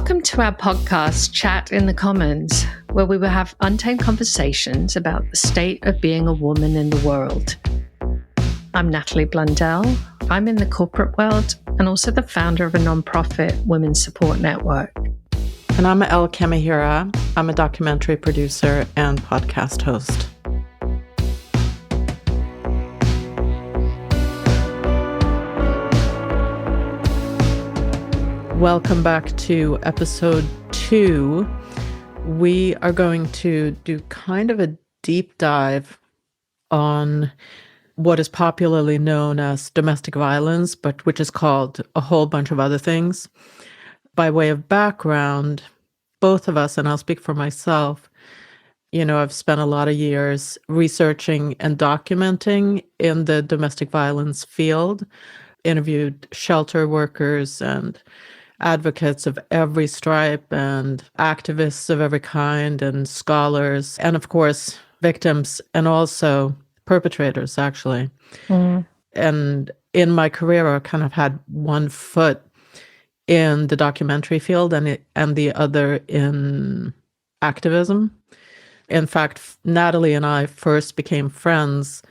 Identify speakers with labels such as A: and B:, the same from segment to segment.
A: Welcome to our podcast, Chat in the Commons, where we will have untamed conversations about the state of being a woman in the world. I'm Natalie Blundell. I'm in the corporate world and also the founder of a nonprofit women's support network.
B: And I'm Elle Kamihira. I'm a documentary producer and podcast host. Welcome back to episode 2. We are going to do kind of a deep dive on what is popularly known as domestic violence, but which is called a whole bunch of other things. By way of background, both of us, and I'll speak for myself, I've spent a lot of years researching and documenting in the domestic violence field, interviewed shelter workers and advocates of every stripe and activists of every kind and scholars, and of course, victims and also perpetrators, actually. And in my career, I kind of had one foot in the documentary field and the other in activism. In fact, Natalie and I first became friends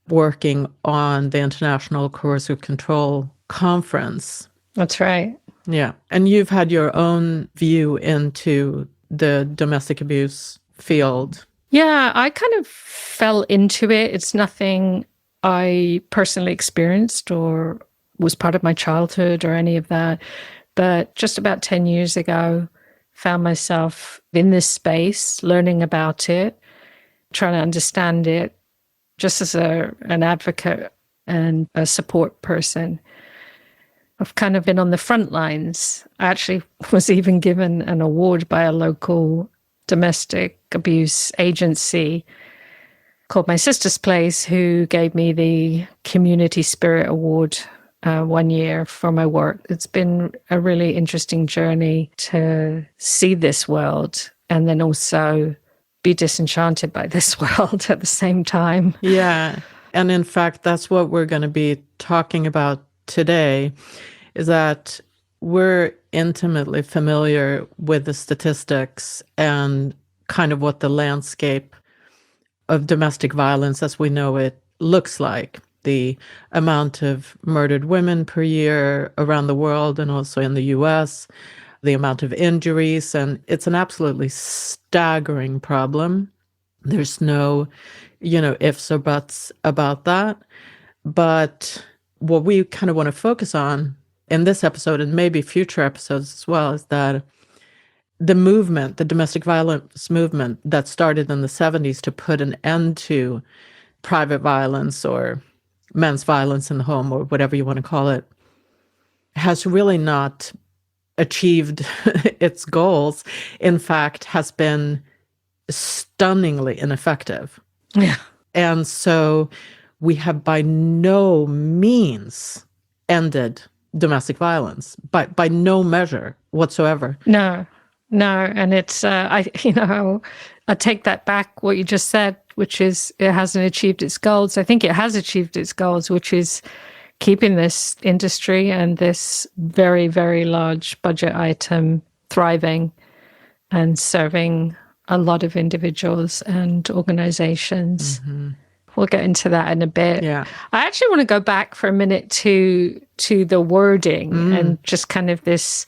B: working on the International Coercive Control Conference.
A: That's right.
B: Yeah. And you've had your own view into the domestic abuse field.
A: Yeah, I kind of fell into it. It's nothing I personally experienced or was part of my childhood or any of that. But just about 10 years ago, found myself in this space, learning about it, trying to understand it, just as an advocate and a support person. I've kind of been on the front lines. I actually was even given an award by a local domestic abuse agency called My Sister's Place, who gave me the Community Spirit Award 1 year for my work. It's been a really interesting journey to see this world and then also be disenchanted by this world at the same time.
B: Yeah. And in fact, that's what we're going to be talking about today, is that we're intimately familiar with the statistics and kind of what the landscape of domestic violence as we know it looks like. The amount of murdered women per year around the world and also in the US, the amount of injuries, and it's an absolutely staggering problem. There's no, ifs or buts about that. But what we kind of want to focus on in this episode and maybe future episodes as well is that the movement, the domestic violence movement that started in the 70s to put an end to private violence or men's violence in the home or whatever you want to call it, has really not achieved its goals. In fact, has been stunningly ineffective.
A: Yeah.
B: And so we have by no means ended domestic violence, by no measure whatsoever.
A: No. And it's, I take that back, what you just said, which is it hasn't achieved its goals. I think it has achieved its goals, which is keeping this industry and this very, very large budget item thriving and serving a lot of individuals and organizations. Mm-hmm. We'll get into that in a bit.
B: Yeah. I
A: actually want to go back for a minute to the wording and just kind of this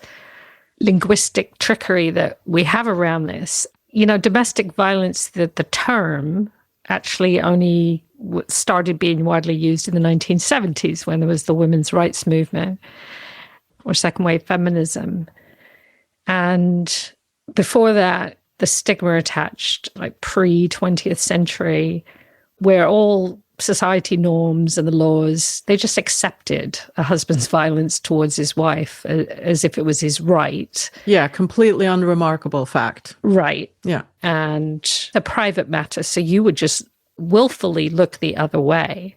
A: linguistic trickery that we have around this. Domestic violence, the term actually only started being widely used in the 1970s when there was the women's rights movement or second wave feminism. And before that, the stigma attached, like pre-20th century, where all society norms and the laws, they just accepted a husband's violence towards his wife as if it was his right.
B: Yeah, completely unremarkable fact.
A: Right.
B: Yeah.
A: And a private matter. So you would just willfully look the other way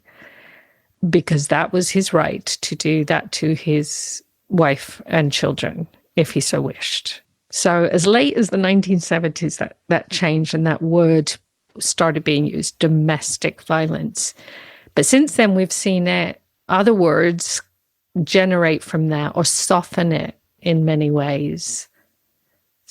A: because that was his right to do that to his wife and children if he so wished. So as late as the 1970s, that changed and that word started being used, domestic violence. But since then, we've seen other words generate from that or soften it in many ways.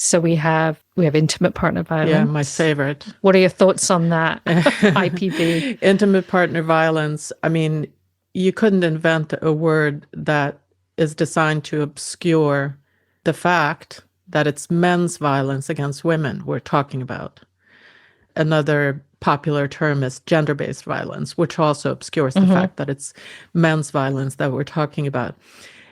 A: So we have intimate partner violence.
B: Yeah, my favorite.
A: What are your thoughts on that? IPV.
B: Intimate partner violence. I mean, you couldn't invent a word that is designed to obscure the fact that it's men's violence against women we're talking about. Another popular term is gender-based violence, which also obscures the fact that it's men's violence that we're talking about.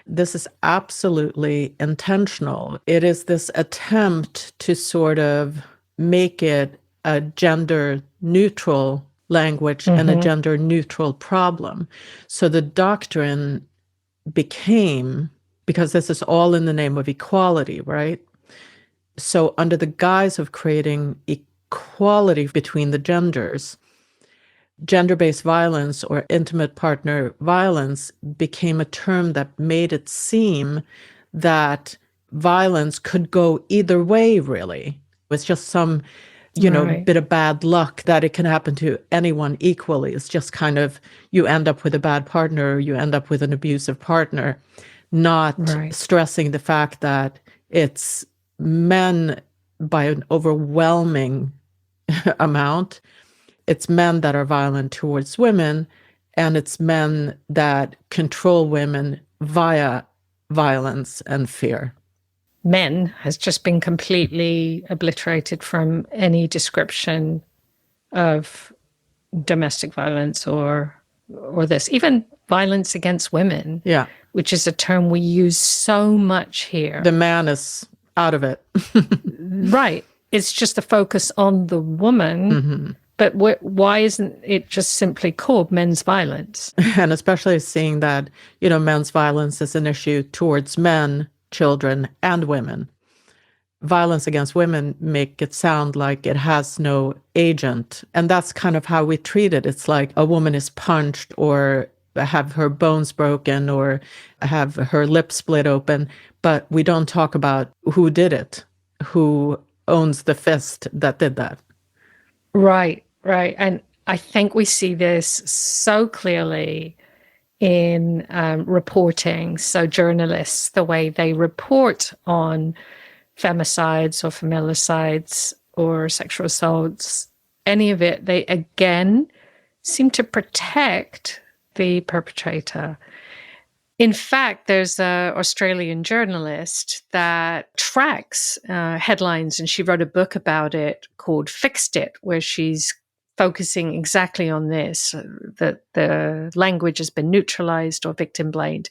B: This is absolutely intentional. It is this attempt to sort of make it a gender-neutral language and a gender-neutral problem. So the doctrine became, because this is all in the name of equality, right? So under the guise of creating equality between the genders, gender-based violence or intimate partner violence became a term that made it seem that violence could go either way, really. It's just some, bit of bad luck that it can happen to anyone equally. It's just kind of, you end up with a bad partner, or you end up with an abusive partner, not stressing the fact that it's men by an overwhelming amount. It's men that are violent towards women, and it's men that control women via violence and fear.
A: Men has just been completely obliterated from any description of domestic violence or this, even violence against women, which is a term we use so much here.
B: The man is out of it.
A: Right. It's just a focus on the woman. But why isn't it just simply called men's violence?
B: And especially seeing that, men's violence is an issue towards men, children, and women. Violence against women make it sound like it has no agent. And that's kind of how we treat it. It's like a woman is punched or have her bones broken or have her lip split open. But we don't talk about who did it, who owns the fist that did that.
A: Right. And I think we see this so clearly in reporting. So journalists, the way they report on femicides or familicides or sexual assaults, any of it, they again seem to protect the perpetrator. In fact, there's an Australian journalist that tracks headlines, and she wrote a book about it called Fixed It, where she's focusing exactly on this, that the language has been neutralized or victim blamed.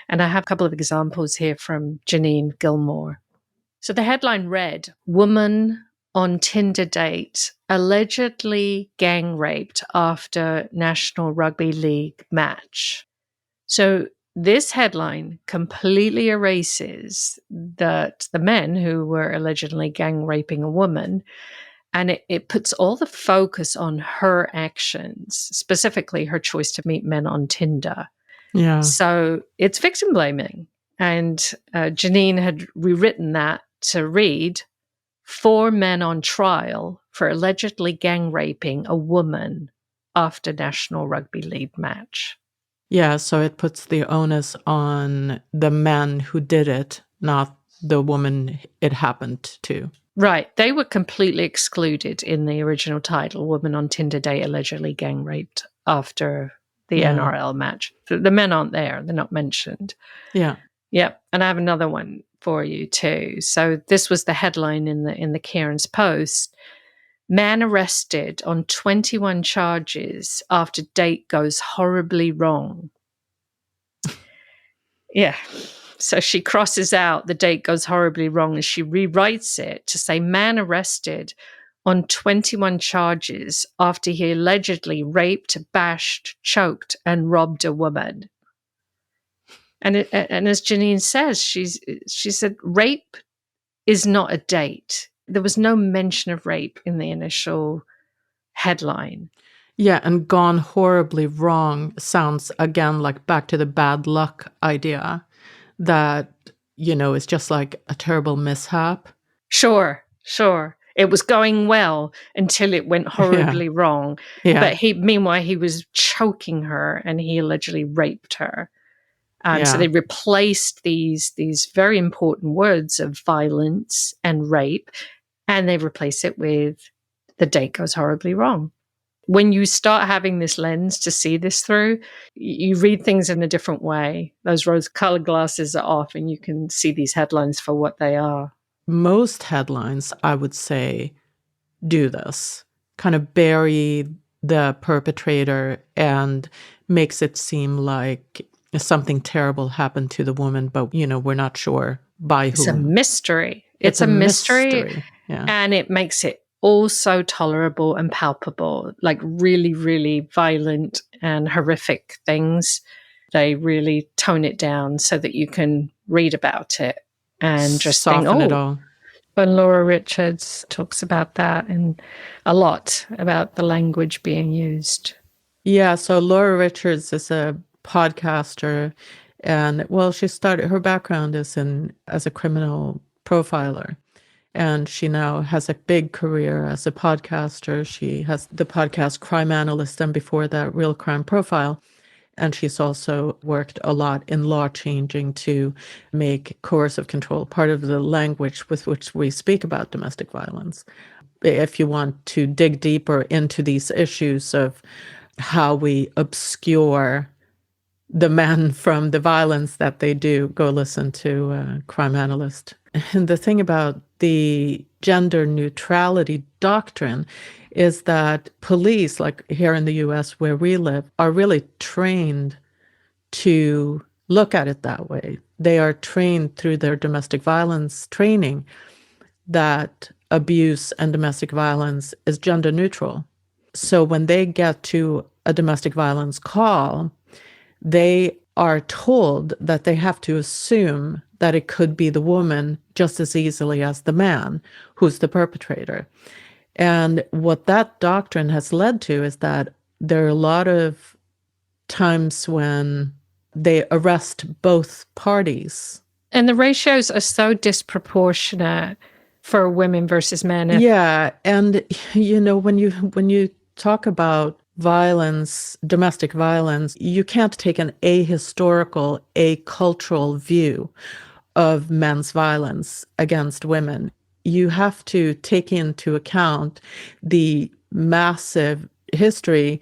A: And I have a couple of examples here from Janine Gilmore. So the headline read, "Woman on Tinder date allegedly gang raped after National Rugby League match." So this headline completely erases that the men who were allegedly gang raping a woman, and it puts all the focus on her actions, specifically her choice to meet men on Tinder.
B: Yeah.
A: So it's victim blaming. And Janine had rewritten that to read, 4 men on trial for allegedly gang raping a woman after National Rugby League match.
B: Yeah, so it puts the onus on the men who did it, not the woman it happened to.
A: Right. They were completely excluded in the original title, Woman on Tinder Date Allegedly Gang Raped After the NRL match. The men aren't there. They're not mentioned.
B: Yeah.
A: Yeah. And I have another one for you too. So this was the headline in the Cairns Post. Man arrested on 21 charges after date goes horribly wrong. Yeah. So she crosses out the date goes horribly wrong and she rewrites it to say man arrested on 21 charges after he allegedly raped, bashed, choked, and robbed a woman. And as Janine says, she said rape is not a date. There was no mention of rape in the initial headline.
B: Yeah, and gone horribly wrong sounds again like back to the bad luck idea that, is just like a terrible mishap.
A: Sure. It was going well until it went horribly wrong. Yeah. But meanwhile, he was choking her and he allegedly raped her. So they replaced these very important words of violence and rape, and they replace it with the date goes horribly wrong. When you start having this lens to see this through, you read things in a different way. Those rose-colored glasses are off, and you can see these headlines for what they are.
B: Most headlines, I would say, do this, kind of bury the perpetrator and makes it seem like something terrible happened to the woman, but, we're not sure by whom.
A: It's a mystery. It's a mystery.
B: Yeah.
A: And it makes it all so tolerable and palpable, like really, really violent and horrific things. They really tone it down so that you can read about it and just
B: soften it all.
A: And Laura Richards talks about that and a lot about the language being used.
B: Yeah, so Laura Richards is a podcaster, and she started, her background is as a criminal profiler, and she now has a big career as a podcaster. She has the podcast Crime Analyst, and before that, Real Crime Profile. And she's also worked a lot in law changing to make coercive control part of the language with which we speak about domestic violence. If you want to dig deeper into these issues of how we obscure the men from the violence that they do, go listen to Crime Analyst. And the thing about the gender neutrality doctrine is that police, like here in the US where we live, are really trained to look at it that way. They are trained through their domestic violence training that abuse and domestic violence is gender neutral. So when they get to a domestic violence call, they are told that they have to assume that it could be the woman just as easily as the man who's the perpetrator. And what that doctrine has led to is that there are a lot of times when they arrest both parties.
A: And the ratios are so disproportionate for women versus men.
B: Yeah, and when you talk about violence, domestic violence, you can't take an ahistorical, acultural view of men's violence against women. You have to take into account the massive history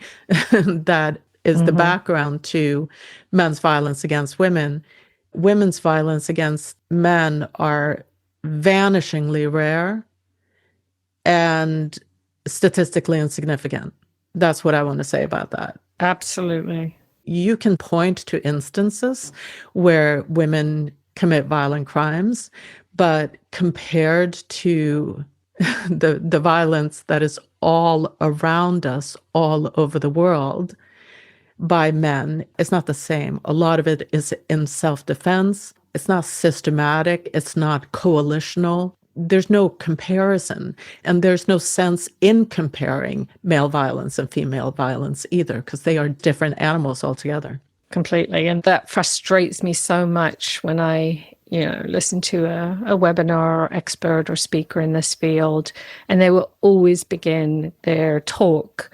B: that is the background to men's violence against women. Women's violence against men are vanishingly rare and statistically insignificant. That's what I want to say about that.
A: Absolutely.
B: You can point to instances where women commit violent crimes, but compared to the violence that is all around us, all over the world, by men, it's not the same. A lot of it is in self-defense. It's not systematic. It's not coalitional. There's no comparison, and there's no sense in comparing male violence and female violence either, because they are different animals altogether.
A: Completely. And that frustrates me so much when I listen to a webinar or expert or speaker in this field, and they will always begin their talk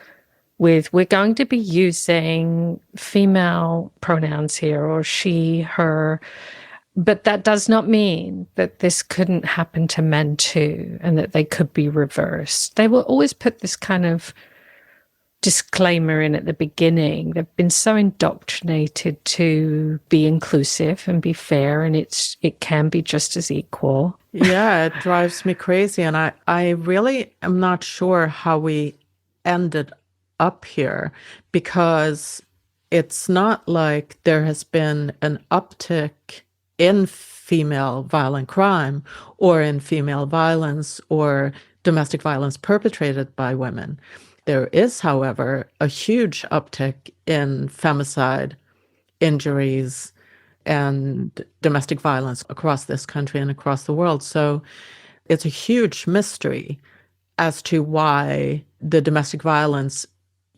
A: with, we're going to be using female pronouns here, or she, her. But that does not mean that this couldn't happen to men too, and that they could be reversed. They will always put this kind of disclaimer in at the beginning. They've been so indoctrinated to be inclusive and be fair, and it can be just as equal.
B: Yeah, it drives me crazy. And I really am not sure how we ended up here, because it's not like there has been an uptick in female violent crime or in female violence or domestic violence perpetrated by women. There is, however, a huge uptick in femicide, injuries, and domestic violence across this country and across the world. So it's a huge mystery as to why the domestic violence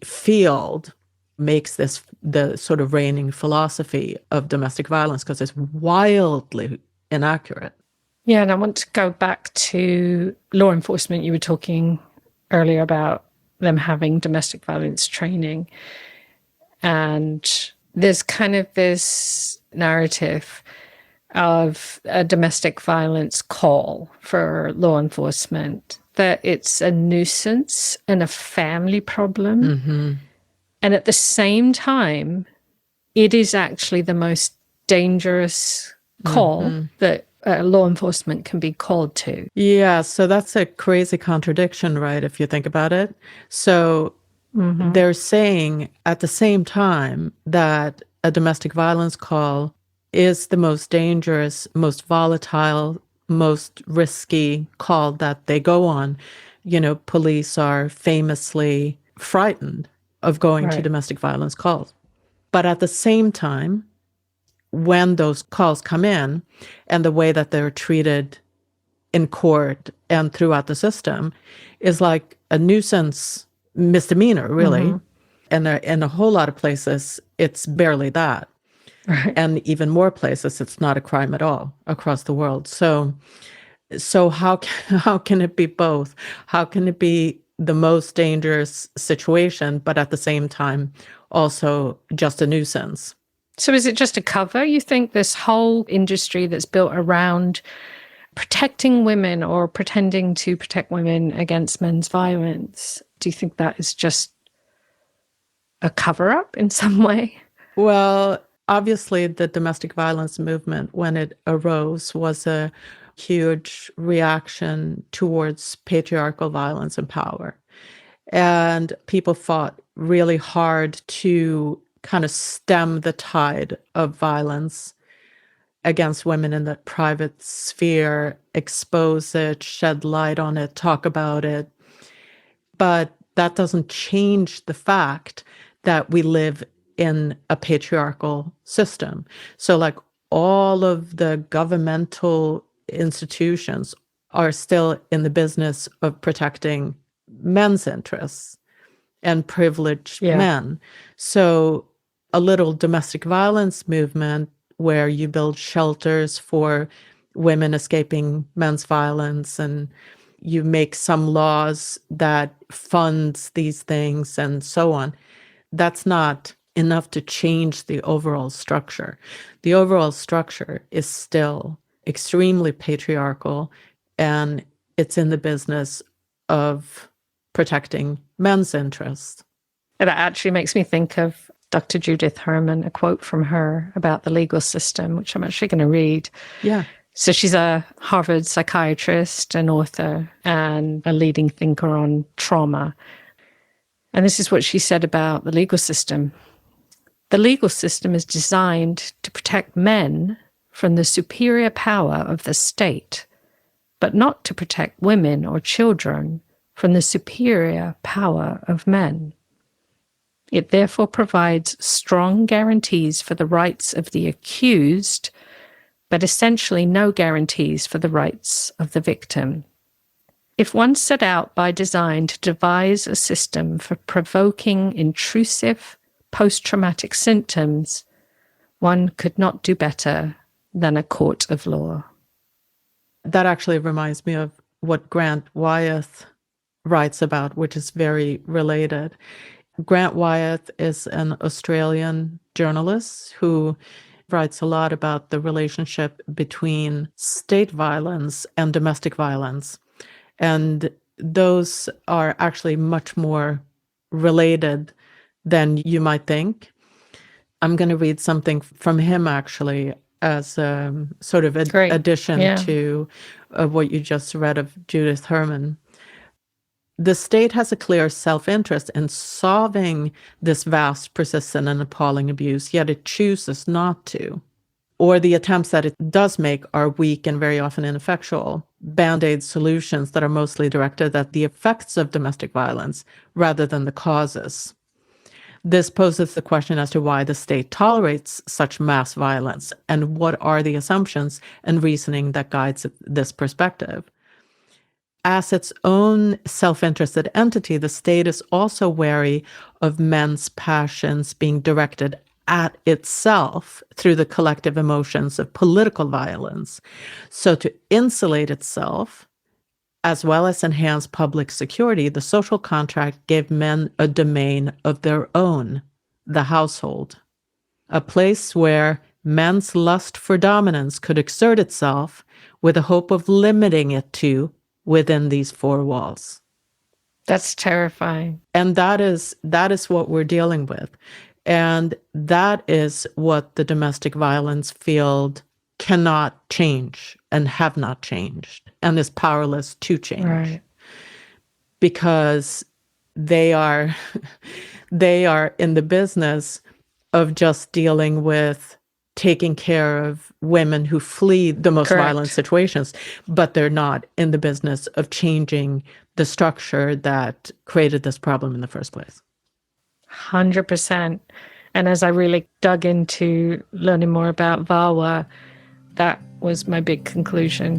B: field makes this the sort of reigning philosophy of domestic violence, because it's wildly inaccurate.
A: Yeah, and I want to go back to law enforcement. You were talking earlier about them having domestic violence training. And there's kind of this narrative of a domestic violence call for law enforcement, that it's a nuisance and a family problem.
B: Mm-hmm.
A: And at the same time, it is actually the most dangerous call that law enforcement can be called to.
B: Yeah, so that's a crazy contradiction, right, if you think about it. So they're saying at the same time that a domestic violence call is the most dangerous, most volatile, most risky call that they go on. You know, police are famously frightened of going to domestic violence calls. But at the same time, when those calls come in and the way that they're treated in court and throughout the system is like a nuisance misdemeanor, really. And in a whole lot of places, it's barely that.
A: Right.
B: And even more places, it's not a crime at all across the world. So how can it be both? How can it be the most dangerous situation, but at the same time, also just a nuisance?
A: So is it just a cover? You think this whole industry that's built around protecting women or pretending to protect women against men's violence, do you think that is just a cover-up in some way?
B: Well, obviously, the domestic violence movement, when it arose, was a huge reaction towards patriarchal violence and power. And people fought really hard to kind of stem the tide of violence against women in the private sphere, expose it, shed light on it, talk about it. But that doesn't change the fact that we live in a patriarchal system. So like all of the governmental institutions are still in the business of protecting men's interests and privileged men. So a little domestic violence movement where you build shelters for women escaping men's violence and you make some laws that funds these things and so on, that's not enough to change the overall structure. The overall structure is still extremely patriarchal, and it's in the business of protecting men's interests.
A: It actually makes me think of Dr. Judith Herman, a quote from her about the legal system, which I'm actually going to read.
B: Yeah.
A: So she's a Harvard psychiatrist, an author, and a leading thinker on trauma. And this is what she said about the legal system. The legal system is designed to protect men from the superior power of the state, but not to protect women or children from the superior power of men. It therefore provides strong guarantees for the rights of the accused, but essentially no guarantees for the rights of the victim. If one set out by design to devise a system for provoking intrusive post-traumatic symptoms, one could not do better than a court of law.
B: That actually reminds me of what Grant Wyeth writes about, which is very related. Grant Wyeth is an Australian journalist who writes a lot about the relationship between state violence and domestic violence. And those are actually much more related than you might think. I'm going to read something from him, actually, as a sort of addition to what you just read of Judith Herman. The state has a clear self-interest in solving this vast, persistent, and appalling abuse, yet it chooses not to. Or the attempts that it does make are weak and very often ineffectual, band-aid solutions that are mostly directed at the effects of domestic violence rather than the causes. This poses the question as to why the state tolerates such mass violence and what are the assumptions and reasoning that guides this perspective. As its own self-interested entity, the state is also wary of men's passions being directed at itself through the collective emotions of political violence. So to insulate itself, as well as enhance public security, the social contract gave men a domain of their own, the household, a place where men's lust for dominance could exert itself with the hope of limiting it to within these four walls.
A: That's terrifying.
B: And that is what we're dealing with. And that is what the domestic violence field cannot change and have not changed and is powerless to change.
A: Right.
B: Because they are in the business of just dealing with taking care of women who flee the most
A: Correct.
B: violent situations, but they're not in the business of changing the structure that created this problem in the first place.
A: 100%. And as I really dug into learning more about VAWA, that was my big conclusion.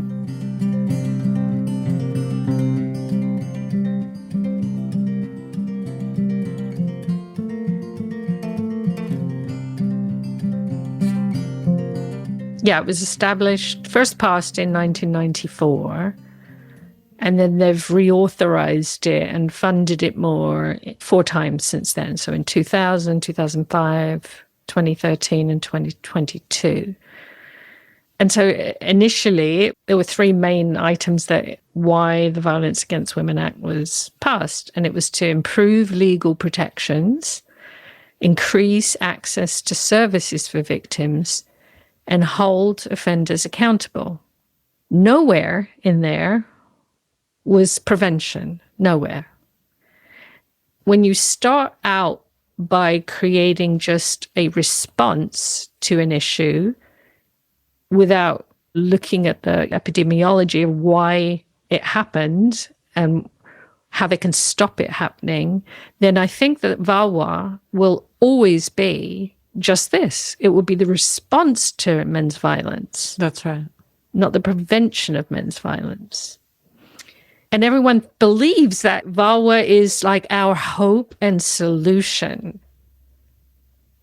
A: Yeah, it was established, first passed in 1994, and then they've reauthorized it and funded it more 4 times since then. So in 2000, 2005, 2013, and 2022. And so initially, there were 3 main items that why the Violence Against Women Act was passed. And it was to improve legal protections, increase access to services for victims, and hold offenders accountable. Nowhere in there was prevention. Nowhere. When you start out by creating just a response to an issue without looking at the epidemiology of why it happened and how they can stop it happening, then I think that VAWA will always be just this. It will be the response to men's violence.
B: That's right.
A: Not the prevention of men's violence. And everyone believes that VAWA is like our hope and solution.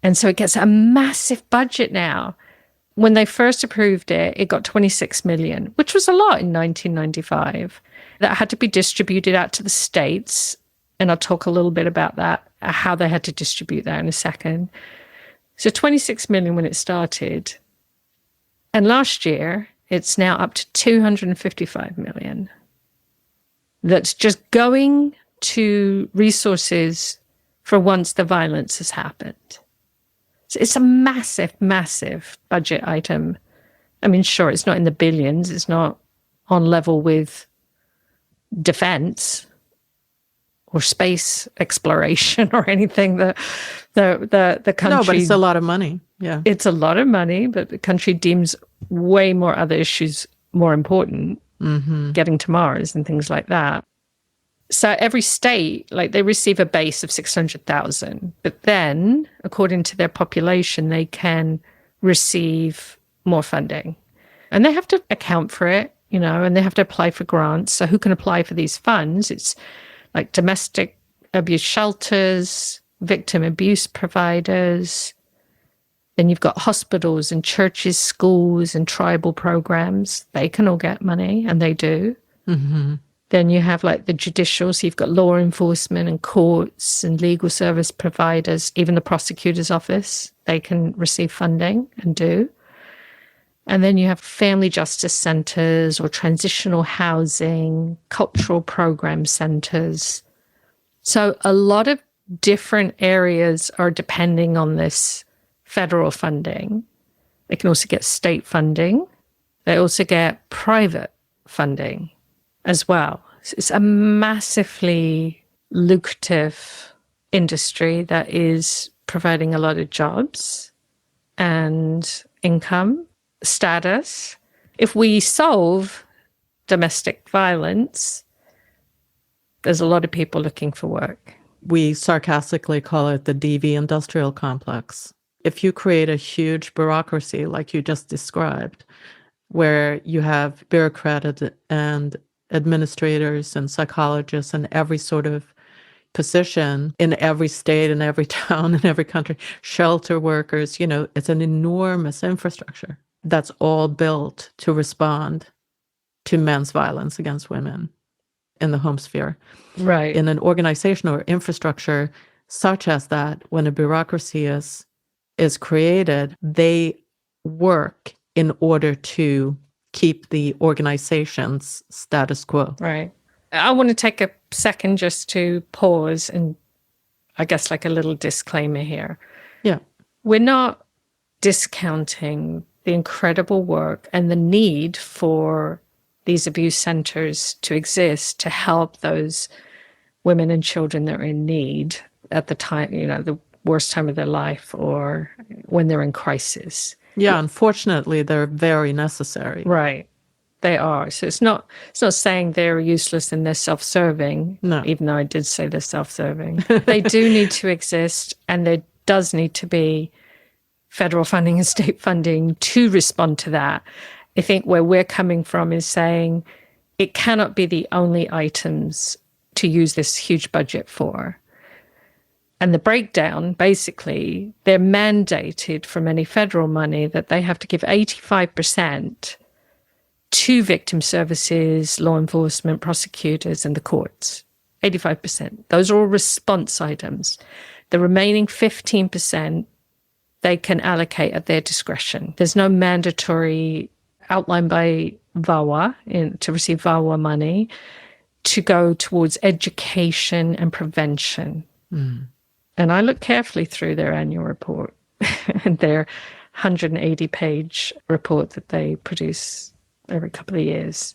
A: And so it gets a massive budget now. When they first approved it, it got 26 million, which was a lot in 1995. That had to be distributed out to the states. And I'll talk a little bit about that, how they had to distribute that in a second. So 26 million when it started. And last year, it's now up to 255 million. That's just going to resources for once the violence has happened. So it's a massive, massive budget item. I mean, sure, it's not in the billions. It's not on level with defense or space exploration or anything that the country...
B: No, but it's a lot of money. Yeah.
A: It's a lot of money, but the country deems way more other issues more important, getting to Mars and things like that. So every state, like they receive a base of 600,000, but then according to their population, they can receive more funding and they have to account for it, you know, and they have to apply for grants. So who can apply for these funds? It's like domestic abuse shelters, victim abuse providers. Then you've got hospitals and churches, schools and tribal programs. They can all get money, and they do. Mm-hmm. Then you have like the judicial, so you've got law enforcement and courts and legal service providers, even the prosecutor's office, they can receive funding and do. And then you have family justice centers or transitional housing, cultural program centers. So a lot of different areas are depending on this federal funding. They can also get state funding. They also get private funding as well. So it's a massively lucrative industry that is providing a lot of jobs and income, status. If we solve domestic violence, there's a lot of people looking for work.
B: We sarcastically call it the DV industrial complex. If you create a huge bureaucracy like you just described, where you have bureaucrats and administrators and psychologists in every sort of position in every state, in every town, in every country, shelter workers, you know, it's an enormous infrastructure that's all built to respond to men's violence against women in the home sphere.
A: Right.
B: In an organization or infrastructure such as that, when a bureaucracy is created, they work in order to keep the organization's status quo.
A: Right. I want to take a second just to pause and I guess like a little disclaimer here.
B: Yeah.
A: We're not discounting the incredible work and the need for these abuse centers to exist to help those women and children that are in need at the time, the worst time of their life or when they're in crisis.
B: Yeah, unfortunately, they're very necessary.
A: Right. They are. So it's not saying they're useless and they're self-serving,
B: No.
A: even though I did say they're self-serving. They do need to exist, and there does need to be federal funding and state funding to respond to that. I think where we're coming from is saying it cannot be the only items to use this huge budget for. And the breakdown, basically, they're mandated from any federal money that they have to give 85% to victim services, law enforcement, prosecutors, and the courts. 85%. Those are all response items. The remaining 15%, they can allocate at their discretion. There's no mandatory outlined by VAWA to receive VAWA money to go towards education and prevention.
B: Mm.
A: And I look carefully through their annual report and their 180-page report that they produce every couple of years.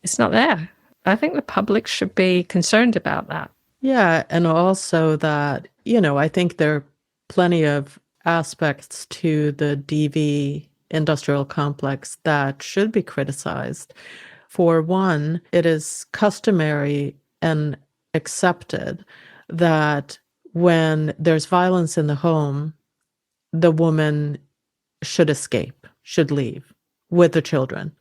A: It's not there. I think the public should be concerned about that.
B: Yeah, and also that, I think there are plenty of aspects to the DV industrial complex that should be criticized. For one, it is customary and accepted that when there's violence in the home, the woman should escape, should leave with the children.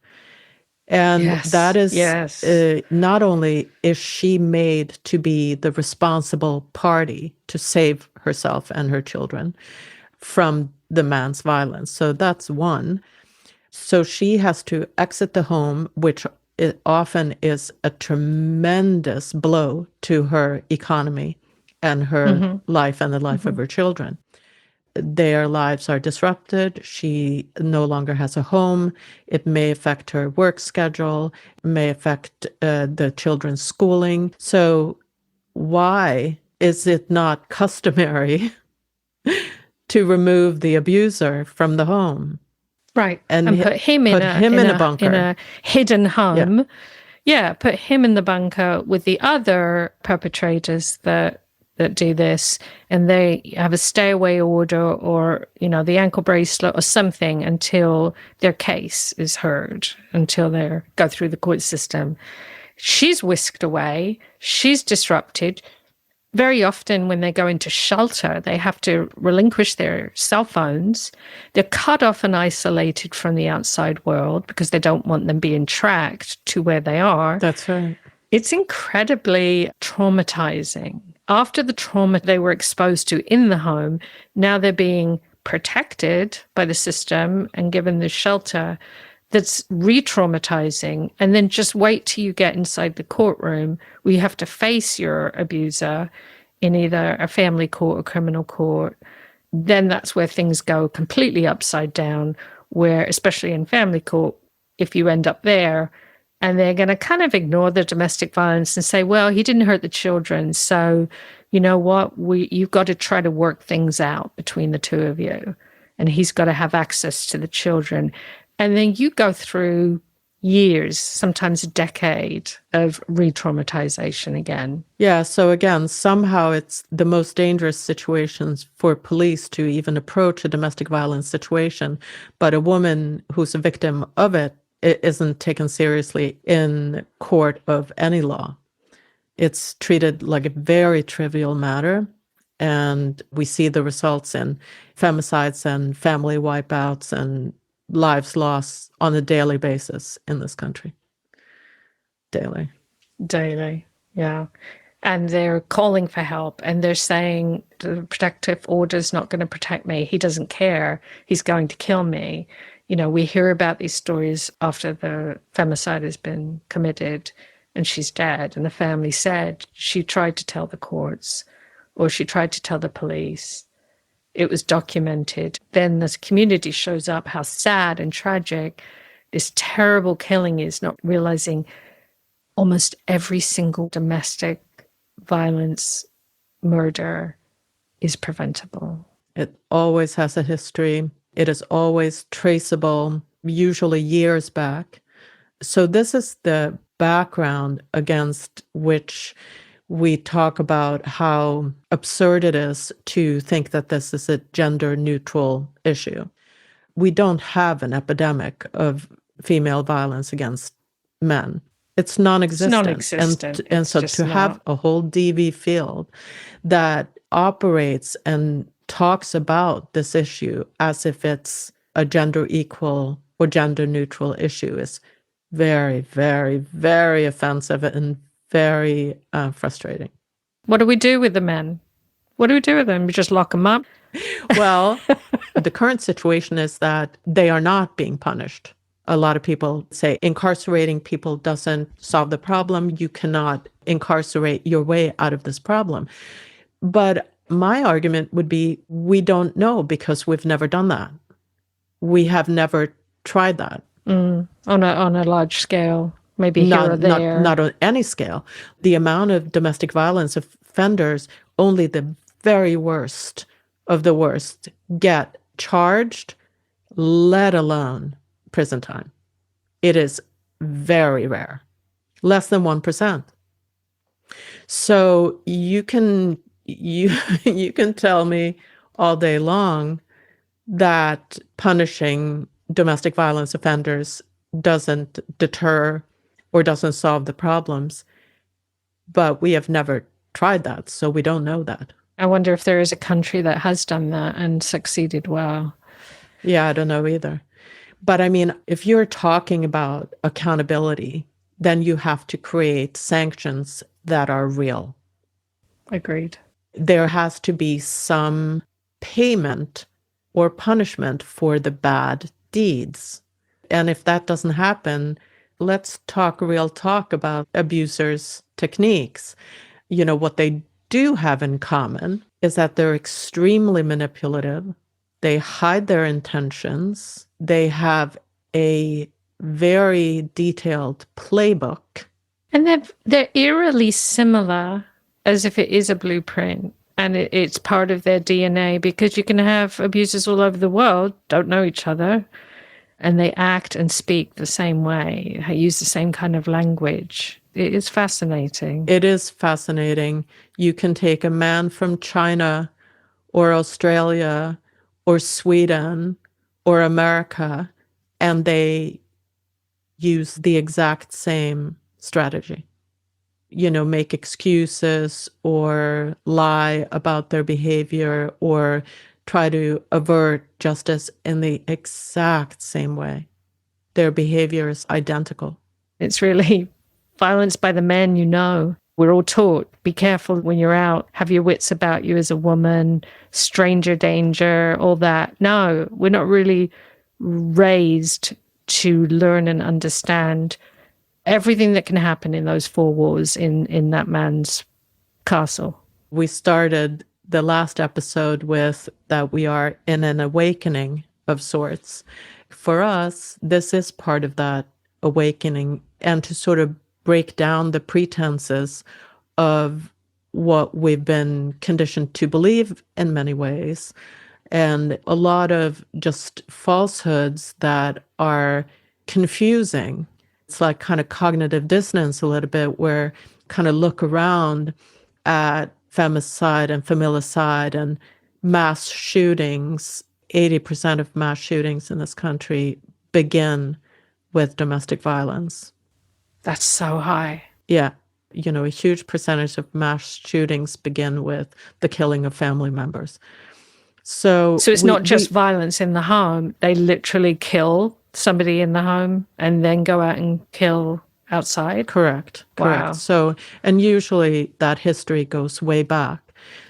B: And
A: yes,
B: that is
A: yes.
B: Not only is she made to be the responsible party to save herself and her children from the man's violence. So that's one. So she has to exit the home, which often is a tremendous blow to her economy and her life and the life of her children. Their lives are disrupted. She no longer has a home. It may affect her work schedule, may affect the children's schooling. So why is it not customary to remove the abuser from the home?
A: Right. And put him in a bunker. In a hidden home. Yeah, put him in the bunker with the other perpetrators that do this, and they have a stay away order or, the ankle bracelet or something until their case is heard, until they go through the court system. She's whisked away. She's disrupted. Very often when they go into shelter, they have to relinquish their cell phones. They're cut off and isolated from the outside world because they don't want them being tracked to where they are.
B: That's right.
A: It's incredibly traumatizing. After the trauma they were exposed to in the home, now they're being protected by the system and given the shelter that's re-traumatizing. And then just wait till you get inside the courtroom where you have to face your abuser in either a family court or criminal court. Then that's where things go completely upside down, where, especially in family court, if you end up there, and they're going to kind of ignore the domestic violence and say, well, he didn't hurt the children. So, you know what? You've got to try to work things out between the two of you. And he's got to have access to the children. And then you go through years, sometimes a decade of re-traumatization again.
B: Yeah. So again, somehow it's the most dangerous situations for police to even approach a domestic violence situation. But a woman who's a victim of it isn't taken seriously in court of any law. It's treated like a very trivial matter. And we see the results in femicides and family wipeouts and lives lost on a daily basis in this country. Daily,
A: yeah. And they're calling for help and they're saying the protective order is not going to protect me. He doesn't care. He's going to kill me. We hear about these stories after the femicide has been committed and she's dead. And the family said she tried to tell the courts or she tried to tell the police. it was documented. Then this community shows up, how sad and tragic this terrible killing is, not realizing almost every single domestic violence murder is preventable.
B: It always has a history. It is always traceable, usually years back. So this is the background against which we talk about how absurd it is to think that this is a gender-neutral issue. We don't have an epidemic of female violence against men. It's non-existent.
A: It's non-existent.
B: And so to have a whole DV field that operates and talks about this issue as if it's a gender equal or gender neutral issue is very, very, very offensive and very frustrating.
A: What do we do with the men? What do we do with them? We just lock them up?
B: Well, the current situation is that they are not being punished. A lot of people say incarcerating people doesn't solve the problem. You cannot incarcerate your way out of this problem. But my argument would be we don't know because we've never done that. We have never tried that.
A: On a large scale, maybe here or there.
B: Not on any scale. The amount of domestic violence offenders, only the very worst of the worst get charged, let alone prison time. It is very rare, less than 1%. So you can tell me all day long that punishing domestic violence offenders doesn't deter or doesn't solve the problems, but we have never tried that, so we don't know that.
A: I wonder if there is a country that has done that and succeeded well.
B: Yeah, I don't know either. But I mean, if you're talking about accountability, then you have to create sanctions that are real.
A: Agreed.
B: There has to be some payment or punishment for the bad deeds. And if that doesn't happen, let's talk real talk about abusers' techniques. You know, what they do have in common is that they're extremely manipulative. They hide their intentions. They have a very detailed playbook.
A: And they're eerily similar, as if it is a blueprint. And it's part of their DNA, because you can have abusers all over the world, don't know each other, and they act and speak the same way, use the same kind of language. It is fascinating.
B: It is fascinating. You can take a man from China or Australia or Sweden or America, and they use the exact same strategy. You know, make excuses or lie about their behavior or try to avert justice in the exact same way. Their behavior is identical.
A: It's really violence by the men, you know. We're all taught, be careful when you're out, have your wits about you as a woman, stranger danger, all that. No, we're not really raised to learn and understand everything that can happen in those four walls in that man's castle.
B: We started the last episode with that we are in an awakening of sorts. For us, this is part of that awakening, and to sort of break down the pretenses of what we've been conditioned to believe in many ways, and a lot of just falsehoods that are confusing. It's like kind of cognitive dissonance a little bit, where kind of look around at femicide and familicide and mass shootings. 80% of mass shootings in this country begin with domestic violence.
A: That's so high.
B: Yeah. You know, a huge percentage of mass shootings begin with the killing of family members. So
A: it's not just violence in the home. They literally kill somebody in the home and then go out and kill outside?
B: Correct.
A: Wow.
B: So, and usually that history goes way back.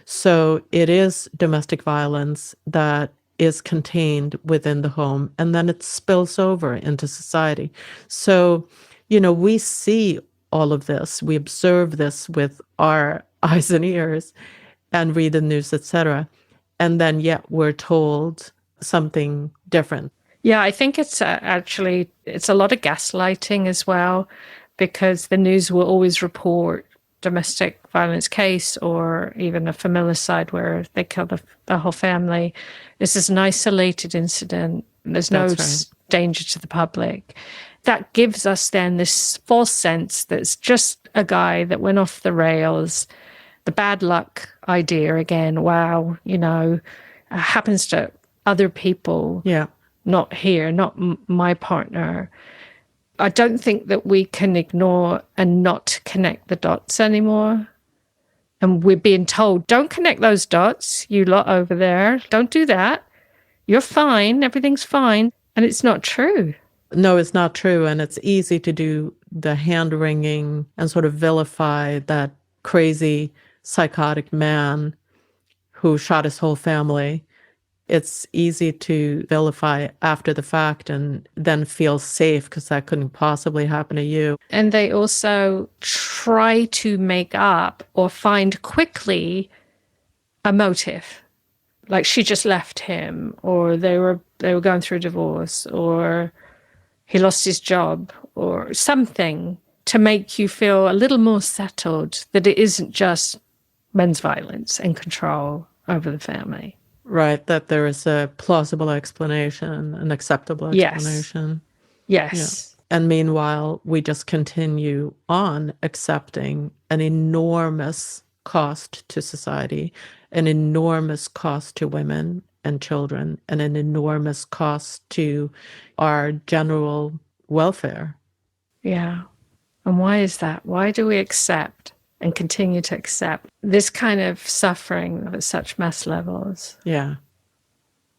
B: So it is domestic violence that is contained within the home, and then it spills over into society. So, you know, we see all of this. We observe this with our eyes and ears and read the news, etc. and then yet we're told something different.
A: Yeah, I think it's it's a lot of gaslighting as well, because the news will always report domestic violence case or even a familicide where they kill the whole family. This is an isolated incident. There's no danger to the public. That gives us then this false sense that it's just a guy that went off the rails, the bad luck idea again. Wow, happens to other people.
B: Yeah.
A: Not here, not my partner. I don't think that we can ignore and not connect the dots anymore. And we're being told, don't connect those dots, you lot over there. Don't do that. You're fine. Everything's fine. And it's not true.
B: No, it's not true. And it's easy to do the hand-wringing and sort of vilify that crazy, psychotic man who shot his whole family. It's easy to vilify after the fact and then feel safe because that couldn't possibly happen to you.
A: And they also try to make up or find quickly a motive. Like she just left him, or they were going through a divorce, or he lost his job, or something to make you feel a little more settled that it isn't just men's violence and control over the family.
B: Right, that there is a plausible explanation, an acceptable explanation.
A: Yes.
B: Yeah. And meanwhile, we just continue on accepting an enormous cost to society, an enormous cost to women and children, and an enormous cost to our general welfare.
A: Yeah. And why is that? Why do we accept and continue to accept this kind of suffering at such mass levels?
B: Yeah,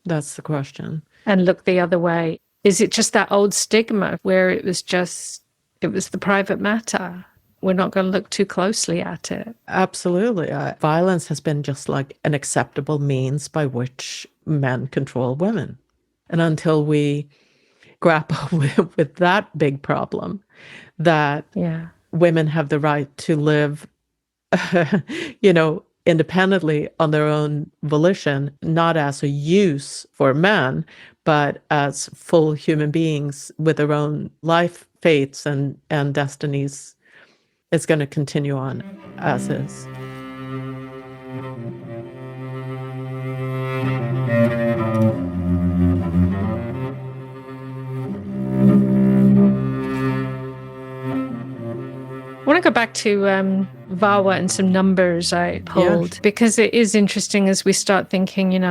B: that's the question.
A: And look the other way. Is it just that old stigma where it was the private matter? We're not going to look too closely at it.
B: Absolutely. Violence has been just like an acceptable means by which men control women. And until we grapple with that big problem, that women have the right to live, independently on their own volition, not as a use for men, but as full human beings with their own life fates and destinies, is going to continue on as is.
A: I want to go back to VAWA and some numbers I pulled, because it is interesting as we start thinking,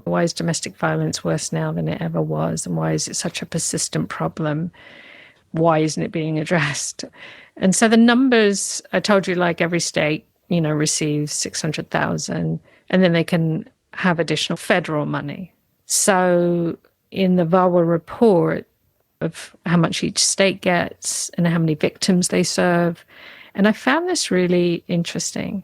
A: why is domestic violence worse now than it ever was? And why is it such a persistent problem? Why isn't it being addressed? And so the numbers, I told you, like every state, receives 600,000, and then they can have additional federal money. So in the VAWA report of how much each state gets and how many victims they serve, and I found this really interesting.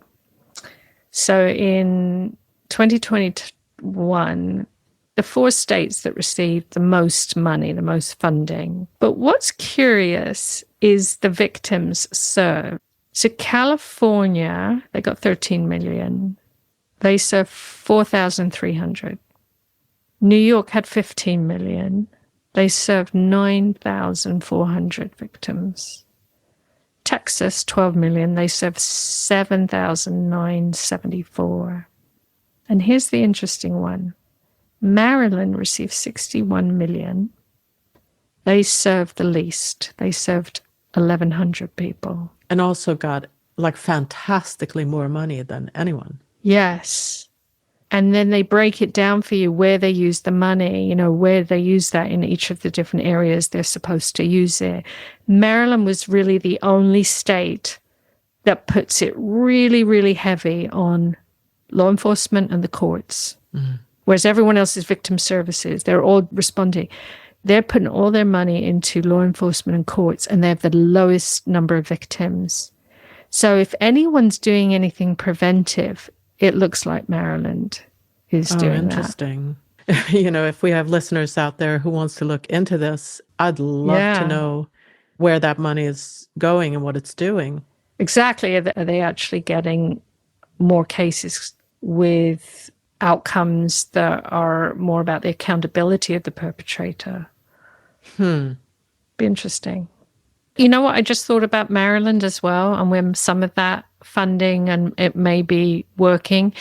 A: So in 2021, the 4 states that received the most money, the most funding. But what's curious is the victims served. So California, they got 13 million. They served 4,300. New York had 15 million. They served 9,400 victims. Texas, 12 million. They served 7,974. And here's the interesting one. Maryland received 61 million. They served the least. They served 1,100 people.
B: And also got fantastically more money than anyone.
A: Yes. And then they break it down for you where they use the money, where they use that in each of the different areas they're supposed to use it. Maryland was really the only state that puts it really, really heavy on law enforcement and the courts. Mm. Whereas everyone else is victim services. They're all responding. They're putting all their money into law enforcement and courts, and they have the lowest number of victims. So if anyone's doing anything preventive, it looks like Maryland is doing
B: interesting. That. If we have listeners out there who wants to look into this, I'd love to know where that money is going and what it's doing.
A: Exactly. Are they actually getting more cases with outcomes that are more about the accountability of the perpetrator. Be interesting. You know what? I just thought about Maryland as well, and when some of that funding and it may be working.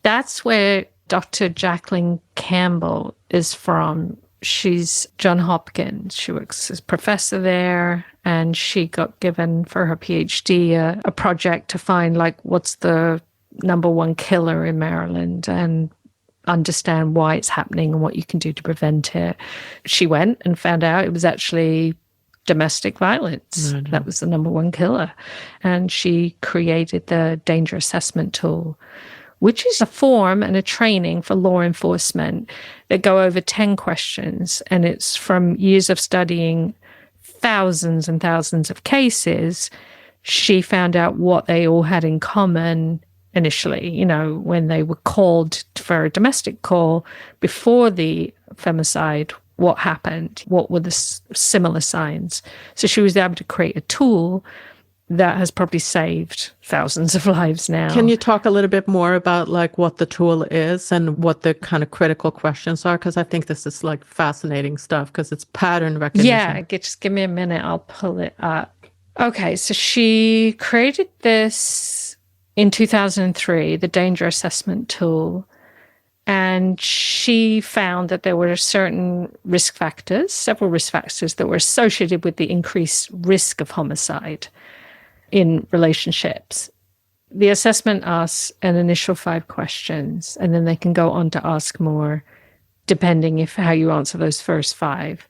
A: That's where Dr. Jacqueline Campbell is from. She's Johns Hopkins. She works as professor there, and she got given for her PhD a project to find like what's the number one killer in Maryland and understand why it's happening and what you can do to prevent it. She went and found out it was actually domestic violence. Mm-hmm. That was the number one killer. And she created the danger assessment tool, which is a form and a training for law enforcement that go over 10 questions. And it's from years of studying thousands and thousands of cases. She found out what they all had in common initially, you know, when they were called for a domestic call before the femicide, what happened, what were the similar signs. So she was able to create a tool that has probably saved thousands of lives now.
B: Can you talk a little bit more about like what the tool is and what the kind of critical questions are? Because I think this is like fascinating stuff because it's pattern recognition.
A: Yeah, just give me a minute. I'll pull it up. Okay, so she created this in 2003, the danger assessment tool. And she found that there were certain risk factors, several risk factors that were associated with the increased risk of homicide in relationships. The assessment asks an initial 5 questions, and then they can go on to ask more, depending if how you answer those first 5.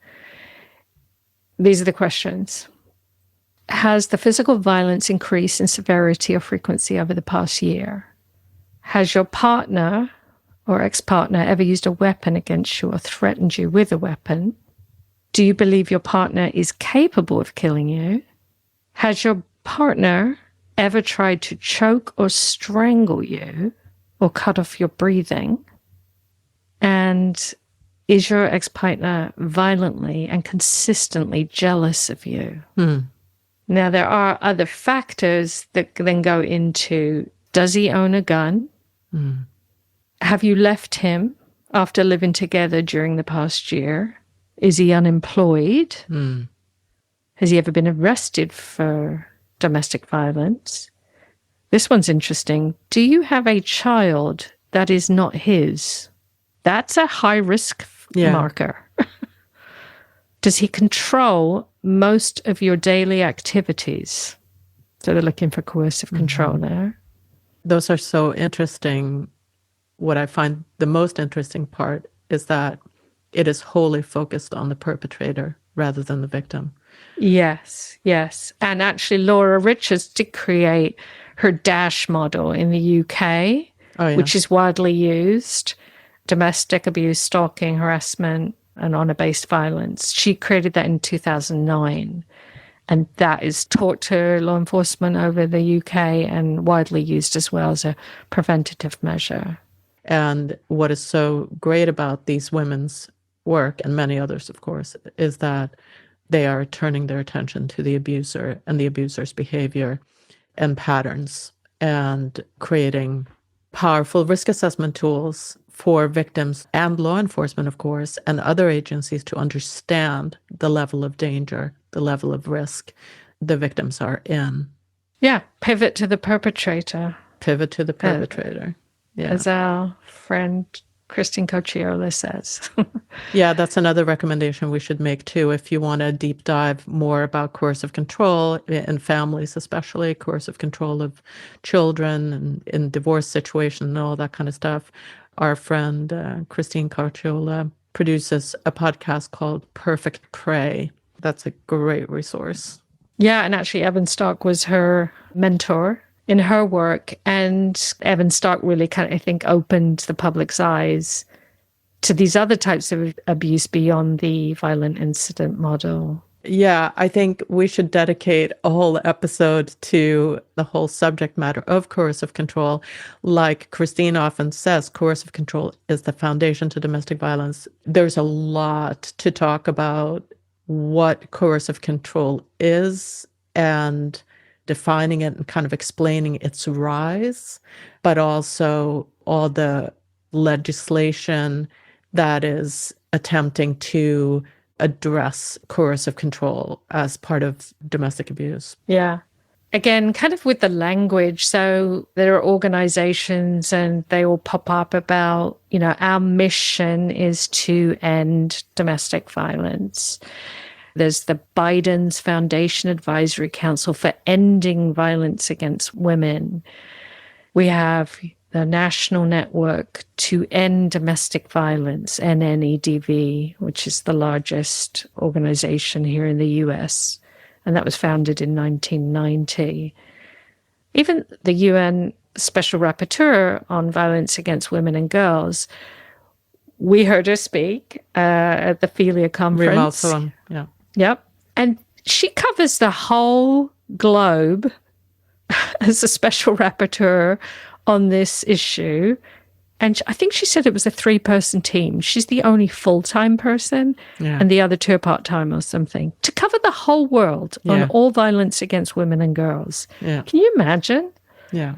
A: These are the questions. Has the physical violence increased in severity or frequency over the past year? Has your partner or ex-partner ever used a weapon against you or threatened you with a weapon? Do you believe your partner is capable of killing you? Has your partner ever tried to choke or strangle you or cut off your breathing? And is your ex-partner violently and consistently jealous of you? Now, there are other factors that then go into, does he own a gun? Have you left him after living together during the past year? Is he unemployed? Has he ever been arrested for domestic violence? This one's interesting. Do you have a child that is not his? That's a high risk marker. Does he control most of your daily activities? So they're looking for coercive control there.
B: Those are so interesting. What I find the most interesting part is that it is wholly focused on the perpetrator rather than the victim.
A: Yes, yes. And actually, Laura Richards did create her DASH model in the UK, which is widely used. Domestic abuse, stalking, harassment, and honor-based violence. She created that in 2009. And that is taught to law enforcement over the UK and widely used as well as a preventative measure.
B: And what is so great about these women's work, and many others, of course, is that they are turning their attention to the abuser and the abuser's behavior and patterns and creating powerful risk assessment tools for victims and law enforcement, of course, and other agencies to understand the level of danger, the level of risk the victims are in.
A: Yeah, pivot to the perpetrator.
B: Pivot to the perpetrator.
A: As our friend Christine Cocciola says.
B: Yeah, that's another recommendation we should make too. If you want to deep dive more about coercive control in families, especially coercive control of children and in divorce situations and all that kind of stuff, our friend Christine Cocciola produces a podcast called Perfect Prey. That's a great resource.
A: Yeah, and actually Evan Stark was her mentor in her work, and Evan Stark really kind of, I think, opened the public's eyes to these other types of abuse beyond the violent incident model.
B: Yeah, I think we should dedicate a whole episode to the whole subject matter of coercive control. Like Christine often says, coercive control is the foundation to domestic violence. There's a lot to talk about what coercive control is and defining it and kind of explaining its rise, but also all the legislation that is attempting to address coercive control as part of domestic abuse.
A: Yeah. Again, kind of with the language. So there are organizations and they all pop up about, our mission is to end domestic violence. There's the Biden's Foundation Advisory Council for Ending Violence Against Women. We have the National Network to End Domestic Violence, NNEDV, which is the largest organization here in the US. And that was founded in 1990. Even the UN Special Rapporteur on Violence Against Women and Girls, we heard her speak at the Philia conference.
B: Yeah.
A: Yep. And she covers the whole globe as a special rapporteur on this issue. And I think she said it was a 3-person team. She's the only full-time person, and the other 2 are part-time or something, to cover the whole world on all violence against women and girls.
B: Yeah.
A: Can you imagine?
B: Yeah.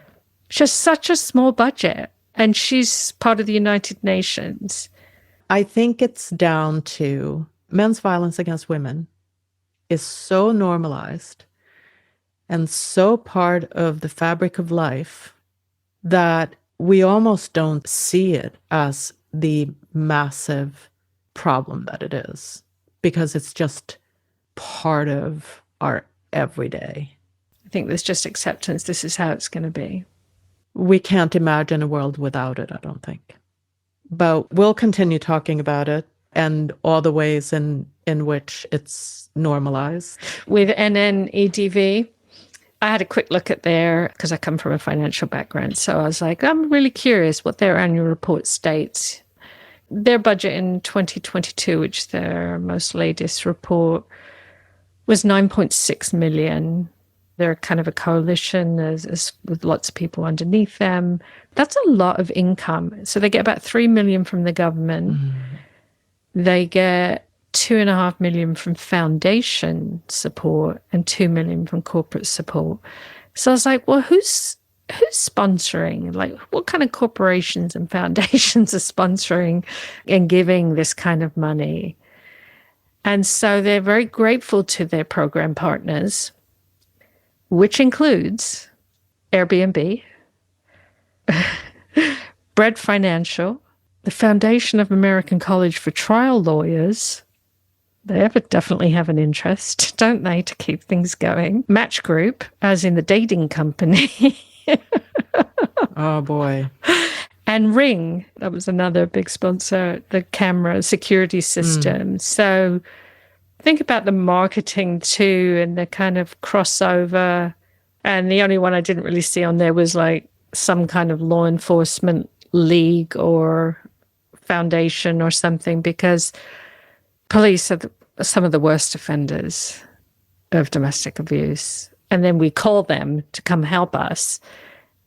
A: Just such a small budget. And she's part of the United Nations.
B: I think it's down to men's violence against women is so normalized and so part of the fabric of life that we almost don't see it as the massive problem that it is, because it's just part of our everyday.
A: I think there's just acceptance. This is how it's going to be.
B: We can't imagine a world without it, I don't think. But we'll continue talking about it and all the ways in which it's normalized.
A: With NNEDV, I had a quick look at because I come from a financial background. So I was like, I'm really curious what their annual report states. Their budget in 2022, which is their most latest report, was 9.6 million. They're kind of a coalition with lots of people underneath them. That's a lot of income. So they get about 3 million from the government. They get 2.5 million from foundation support and 2 million from corporate support. So I was like, well, who's sponsoring? Like, what kind of corporations and foundations are sponsoring and giving this kind of money? And so they're very grateful to their program partners, which includes Airbnb, Bread Financial, the Foundation of American College for Trial Lawyers. They definitely have an interest, don't they, to keep things going. Match Group, as in the dating company.
B: Oh, boy.
A: And Ring, that was another big sponsor, the camera security system. So think about the marketing too and the kind of crossover. And the only one I didn't really see on there was like some kind of law enforcement league or foundation or something, because police are some of the worst offenders of domestic abuse. And then we call them to come help us.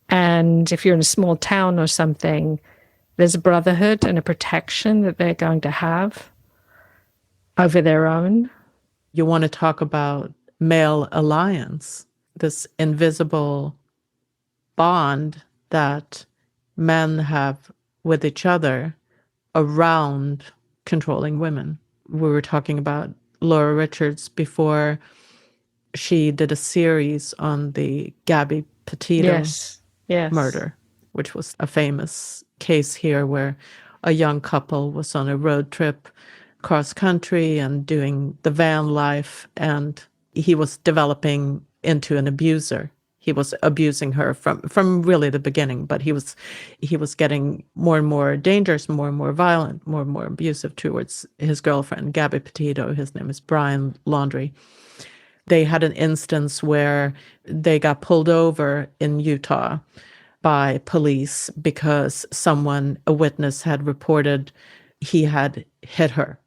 A: And if you're in a small town or something, there's a brotherhood and a protection that they're going to have over their own.
B: You want to talk about male alliance, this invisible bond that men have with each other around controlling women. We were talking about Laura Richards before. She did a series on the Gabby Petito murder, which was a famous case here where a young couple was on a road trip cross country and doing the van life, and he was developing into an abuser. He was abusing her from really the beginning, but he was getting more and more dangerous, more and more violent, more and more abusive towards his girlfriend, Gabby Petito. His name is Brian Laundrie. They had an instance where they got pulled over in Utah by police because a witness had reported he had hit her.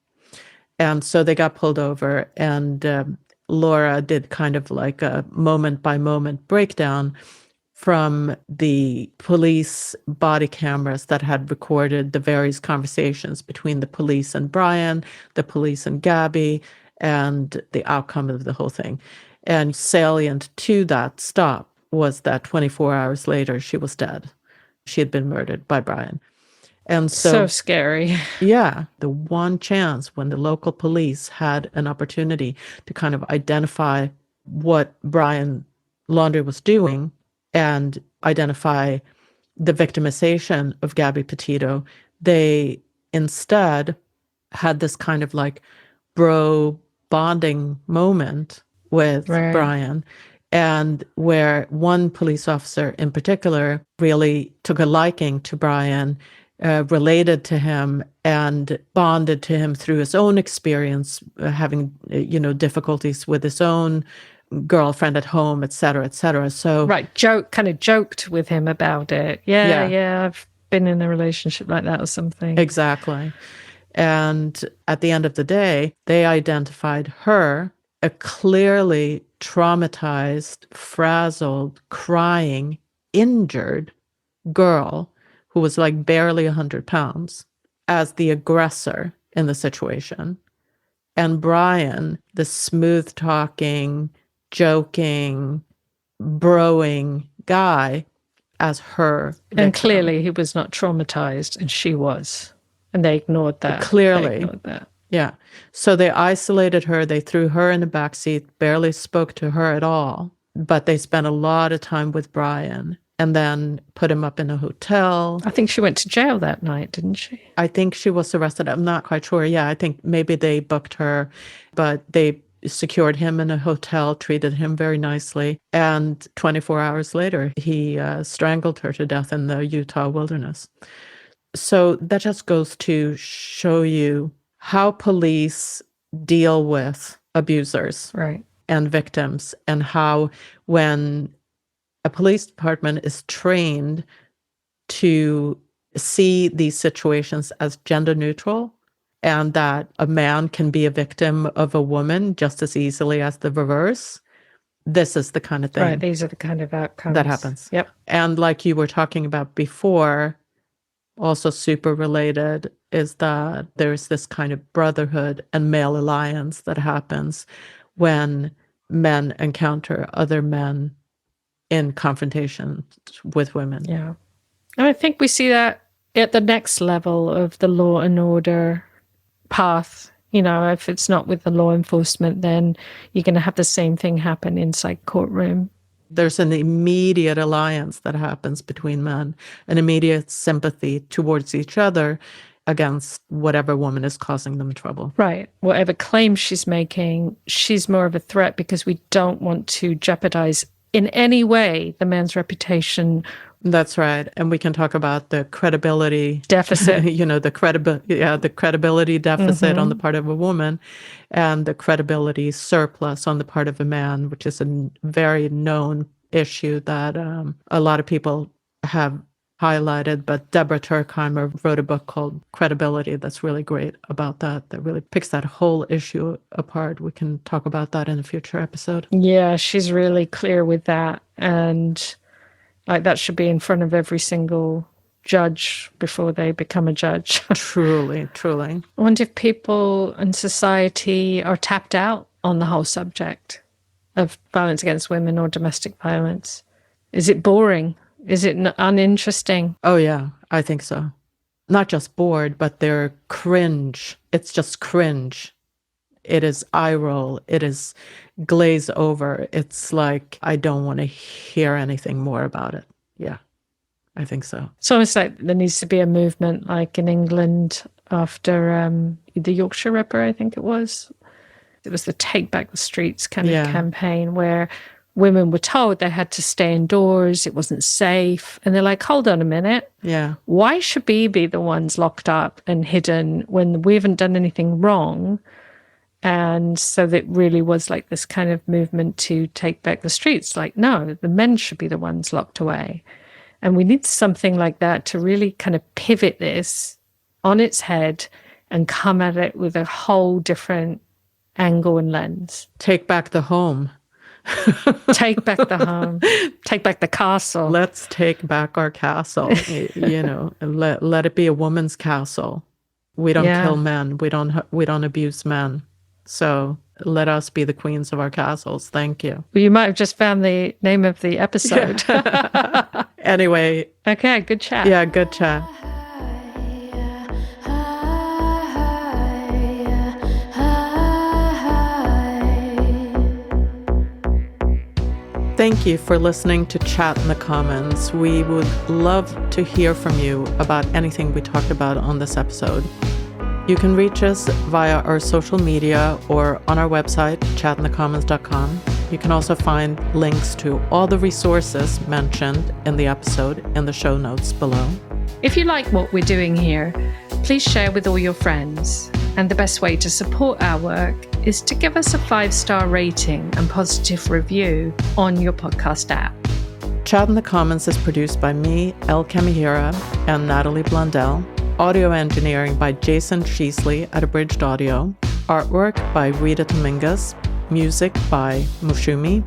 B: And so they got pulled over, and Laura did kind of like a moment-by-moment breakdown from the police body cameras that had recorded the various conversations between the police and Brian, the police and Gabby, and the outcome of the whole thing. And salient to that stop was that 24 hours later, she was dead. She had been murdered by Brian. And
A: So scary.
B: yeah, the one chance when the local police had an opportunity to kind of identify what Brian Laundrie was doing and identify the victimization of Gabby Petito, they instead had this kind of like bro bonding moment with
A: Right.
B: Brian, and where one police officer in particular really took a liking to Brian, related to him, and bonded to him through his own experience, having difficulties with his own girlfriend at home, et cetera, et cetera. So
A: right, joked with him about it. Yeah, I've been in a relationship like that or something.
B: Exactly. And at the end of the day, they identified her, a clearly traumatized, frazzled, crying, injured girl who was like barely 100 pounds, as the aggressor in the situation. And Brian, the smooth talking, joking, broing guy, as her victim.
A: And clearly he was not traumatized, and she was. And they ignored that.
B: Clearly.
A: They ignored that.
B: Yeah. So they isolated her. They threw her in the backseat, barely spoke to her at all. But they spent a lot of time with Brian and then put him up in a hotel.
A: I think she went to jail that night, didn't she?
B: I think she was arrested. I'm not quite sure. Yeah, I think maybe they booked her, but they secured him in a hotel, treated him very nicely. And 24 hours later, he strangled her to death in the Utah wilderness. So that just goes to show you how police deal with abusers,
A: right,
B: and victims, and how when a police department is trained to see these situations as gender neutral, and that a man can be a victim of a woman just as easily as the reverse, this is the kind of thing.
A: Right, these are the kind of outcomes
B: that happens.
A: Yep.
B: And like you were talking about before, also super related, is that there's this kind of brotherhood and male alliance that happens when men encounter other men in confrontation with women.
A: Yeah. And I think we see that at the next level of the law and order path. If it's not with the law enforcement, then you're going to have the same thing happen inside courtroom.
B: There's an immediate alliance that happens between men, an immediate sympathy towards each other against whatever woman is causing them trouble.
A: Right. Whatever claim she's making, she's more of a threat because we don't want to jeopardize in any way the man's reputation.
B: That's right. And we can talk about the credibility
A: deficit.
B: The credibility deficit on the part of a woman, and the credibility surplus on the part of a man, which is a very known issue that a lot of people have highlighted. But Deborah Turkheimer wrote a book called Credibility that's really great about that really picks that whole issue apart. We can talk about that in a future episode.
A: Yeah, she's really clear with that. And that should be in front of every single judge before they become a judge.
B: Truly, truly.
A: I wonder if people in society are tapped out on the whole subject of violence against women or domestic violence. Is it boring? Is it uninteresting?
B: Oh, yeah, I think so. Not just bored, but they're cringe. It's just cringe. It is eye roll. It is glaze over. It's like, I don't want to hear anything more about it. Yeah, I think so.
A: It's almost like there needs to be a movement like in England after the Yorkshire Ripper, I think it was. It was the Take Back the Streets kind of campaign where women were told they had to stay indoors, it wasn't safe. And they're like, hold on a minute.
B: Yeah.
A: Why should we be the ones locked up and hidden when we haven't done anything wrong? And so that really was like this kind of movement to take back the streets. Like, no, the men should be the ones locked away. And we need something like that to really kind of pivot this on its head and come at it with a whole different angle and lens.
B: Take back the home.
A: Take back the home. Take back the castle.
B: Let's take back our castle. Let it be a woman's castle. We don't kill men. We don't abuse men. So let us be the queens of our castles. Thank you.
A: Well, you might have just found the name of the episode.
B: Anyway.
A: Okay, good chat.
B: Yeah, good chat. Thank you for listening to Chat in the Commons. We would love to hear from you about anything we talked about on this episode. You can reach us via our social media or on our website, chatinthecommons.com. You can also find links to all the resources mentioned in the episode in the show notes below.
A: If you like what we're doing here, please share with all your friends. And the best way to support our work is to give us a 5-star rating and positive review on your podcast app.
B: Chat in the Commons is produced by me, Elle Kamihira, and Natalie Blundell. Audio engineering by Jason Sheesley at Abridged Audio. Artwork by Reda Tomingas. Music by Moushumi.